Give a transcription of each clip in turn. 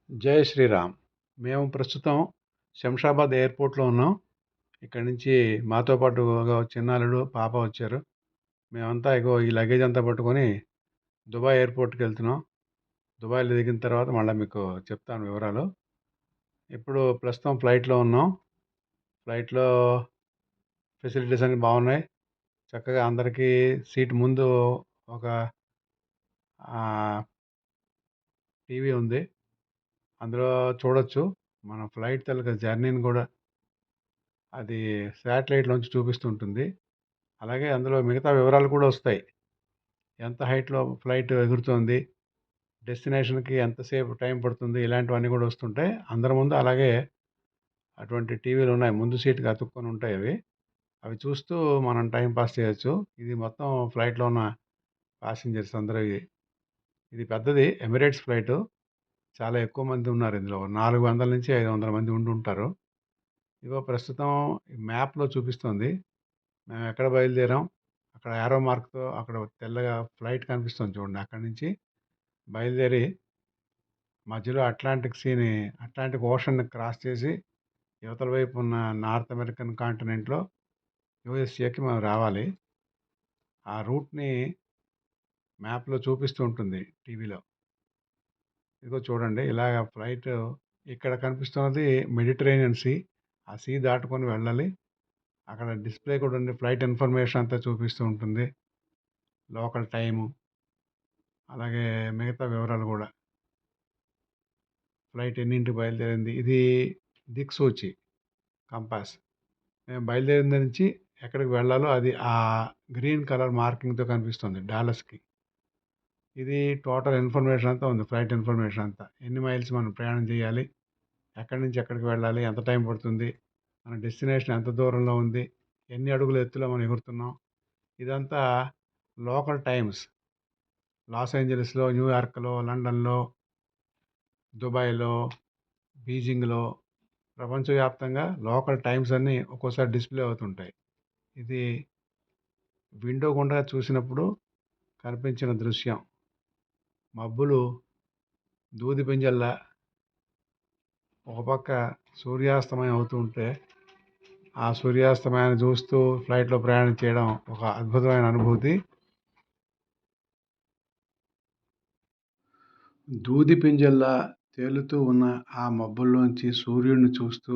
జై శ్రీరామ్. మేము ప్రస్తుతం శంషాబాద్ ఎయిర్‌పోర్ట్‌లో ఉన్నాం. ఇక్కడి నుంచి మాతో పాటు ఒక చిన్నాలుడు, పాప వచ్చారు. మేమంతా ఇగో ఈ లగేజ్ అంతా పట్టుకొని దుబాయ్ ఎయిర్‌పోర్ట్‌కెళ్తున్నాం. దుబాయ్‌లో దిగిన తర్వాత మళ్ళా మీకు చెప్తాను వివరాలు. ఇప్పుడు ప్రస్తుతం ఫ్లైట్‌లో ఉన్నాం. ఫ్లైట్‌లో ఫెసిలిటీస్ అన్నీ బాగున్నాయి. చక్కగా అందరికీ సీట్ ముందు ఒక ఆహ్, టీవీ ఉంది. అందులో చూడొచ్చు. మన ఫ్లైట్ తాలూకా జర్నీని గూడా అది శాటిలైట్‌లోంచి చూపిస్తూ ఉంటుంది. అలాగే అందులో మిగతా వివరాలు కూడా వస్తాయి. ఎంత హైట్‌లో ఫ్లైట్ ఎగురుతోంది, డెస్టినేషన్‌కి ఎంతసేపు టైం పడుతుంది, ఇలాంటివన్నీ కూడా వస్తుంటాయి. అందరి ముందు అలాగే అటువంటి టీవీలు ఉన్నాయి. ముందు సీట్‌కి అతుక్కొని ఉంటాయి అవి. అవి చూస్తూ మనం టైం పాస్ చేయొచ్చు. ఇది మొత్తం ఫ్లైట్‌లో ఉన్న పాసెంజర్స్ అందరివి. ఇది పెద్దది ఎమిరేట్స్ ఫ్లైటు. చాలా ఎక్కువ మంది ఉన్నారు ఇందులో. 400-500 మంది ఉండుంటారు. ఇగో ప్రస్తుతం ఈ మ్యాప్‌లో చూపిస్తోంది. మేము ఎక్కడ బయలుదేరాం, అక్కడ యారో మార్క్‌తో అక్కడ తెల్లగా ఫ్లైట్ కనిపిస్తుంది చూడండి. అక్కడి నుంచి బయలుదేరి మధ్యలో అట్లాంటిక్ ఓషన్‌ని క్రాస్ చేసి ఇవతల వైపు ఉన్న నార్త్ అమెరికన్ కాంటినెంట్‌లో యూఎస్ఏకి మనం రావాలి. ఆ రూట్‌ని మ్యాప్‌లో చూపిస్తూ ఉంటుంది టీవీలో. ఇదిగో చూడండి ఇలాగ ఫ్లైట్ ఇక్కడ కనిపిస్తున్నది మెడిటరేనియన్ సీ. ఆ సీ దాటుకొని వెళ్ళాలి. అక్కడ డిస్‌ప్లే కూడా ఉంది. ఫ్లైట్ ఇన్ఫర్మేషన్ అంతా చూపిస్తూ ఉంటుంది. లోకల్ టైము, అలాగే మిగతా వివరాలు గూడా. ఫ్లైట్ ఎన్నింటికి బయలుదేరింది. ఇది దిక్సూచి, కంపాస్. మేము బయలుదేరిన దగ్గర నుంచి ఎక్కడికి వెళ్ళాలో అది ఆ గ్రీన్ కలర్ మార్కింగ్‌తో కనిపిస్తుంది డాలస్‌కి. ఇది టోటల్ ఇన్ఫర్మేషన్ అంతా ఉంది. ఫ్లైట్ ఇన్ఫర్మేషన్ అంతా. ఎన్ని మైల్స్ మనం ప్రయాణం చేయాలి, ఎక్కడి నుంచి ఎక్కడికి వెళ్ళాలి, ఎంత టైం పడుతుంది, మన డెస్టినేషన్ ఎంత దూరంలో ఉంది, ఎన్ని అడుగుల ఎత్తులో మనం ఎగురుతున్నాం. ఇదంతా లోకల్ టైమ్స్. లాస్ ఏంజలస్‌లో, న్యూయార్క్‌లో, లండన్‌లో, దుబాయ్‌లో, బీజింగ్‌లో, ప్రపంచవ్యాప్తంగా లోకల్ టైమ్స్ అన్నీ ఒక్కోసారి డిస్‌ప్లే అవుతుంటాయి. ఇది విండో గుండా చూసినప్పుడు కనిపించిన దృశ్యం. మబ్బులు దూది పింజల్లా ఒక పక్క సూర్యాస్తమయం అవుతూ ఉంటే, ఆ సూర్యాస్తమయాన్ని చూస్తూ ఫ్లైట్‌లో ప్రయాణం చేయడం ఒక అద్భుతమైన అనుభూతి. దూది పింజల్లా తేలుతూ ఉన్న ఆ మబ్బుల్లోంచి సూర్యుడిని చూస్తూ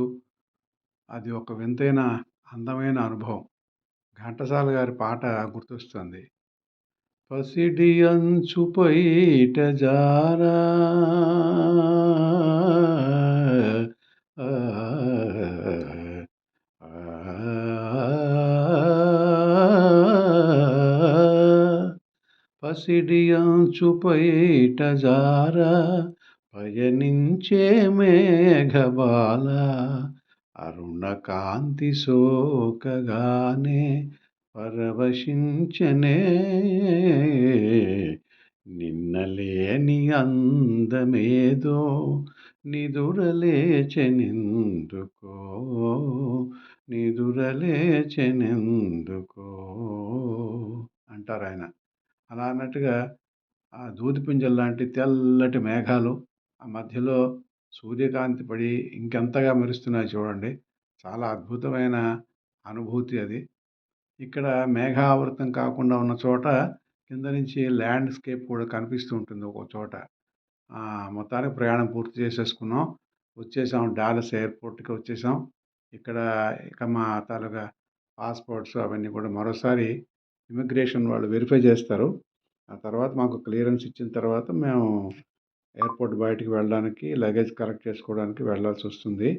అది ఒక వింతైన అందమైన అనుభవం. ఘంటసాల గారి పాట గుర్తొస్తుంది. పసిడి అంచు పైట జారా పసిడి అంచు పైట జారా పయనించే మేఘబాల అరుణ కాంతి సోకగానే పరవశించనే నిన్నలేని అందమేదో నిదురలేచెనెందుకో నిదురలేచెనెందుకో అంటారాయన. అలా అన్నట్టుగా ఆ దూదిపింజల్లాంటి తెల్లటి మేఘాలు, ఆ మధ్యలో సూర్యకాంతి పడి ఇంకెంతగా మెరుస్తున్నాయో చూడండి. చాలా అద్భుతమైన అనుభూతి అది. ఇక్కడ మేఘావృతం కాకుండా ఉన్న చోట కింద నుంచి ల్యాండ్‌స్కేప్ కూడా కనిపిస్తూ ఉంటుంది ఒక్కో చోట. మొత్తానికి ప్రయాణం పూర్తి చేసేసుకున్నాం. వచ్చేసాం, డాలస్ ఎయిర్‌పోర్ట్‌కి వచ్చేసాం. ఇక్కడ ఇక మా తాలూకా పాస్‌పోర్ట్స్ అవన్నీ కూడా మరోసారి ఇమిగ్రేషన్ వాళ్ళు వెరిఫై చేస్తారు. ఆ తర్వాత మాకు క్లియరెన్స్ ఇచ్చిన తర్వాత మేము ఎయిర్‌పోర్ట్ బయటికి వెళ్ళడానికి, లగేజ్ కలెక్ట్ చేసుకోవడానికి వెళ్ళాల్సొస్తుంది.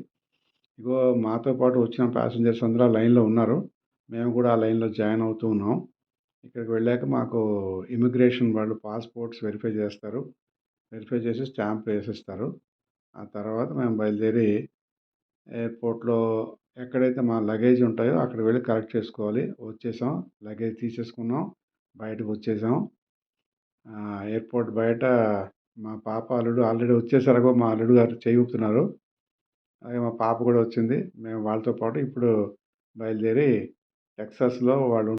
ఇగో మాతో పాటు వచ్చిన ప్యాసింజర్స్ అందరూ ఆ లైన్‌లో ఉన్నారు. మేము కూడా ఆ లైన్‌లో జాయిన్ అవుతూ ఉన్నాం. ఇక్కడికి వెళ్ళాక మాకు ఇమిగ్రేషన్ వాళ్ళు పాస్‌పోర్ట్స్ వెరిఫై చేస్తారు. వెరిఫై చేసి స్టాంప్ వేసిస్తారు. ఆ తర్వాత మేము బయలుదేరి ఎయిర్‌పోర్ట్‌లో ఎక్కడైతే మా లగేజ్ ఉంటాయో అక్కడికి వెళ్లి కలెక్ట్ చేసుకోవాలి. వచ్చేసాం. లగేజ్ తీసేసుకున్నాం. బయటకొచ్చేసాం. ఎయిర్‌పోర్ట్ బయట మా పాప, అల్లుడు ఆల్రెడీ వచ్చేసారు. అగో మా అల్లుడు గారు చేయి ఊపుతున్నారు. అలాగే మా పాప కూడా వచ్చింది. మేము వాళ్ళతో పాటు ఇప్పుడు బయలుదేరి టెక్సాస్‌లో వాళ్ళు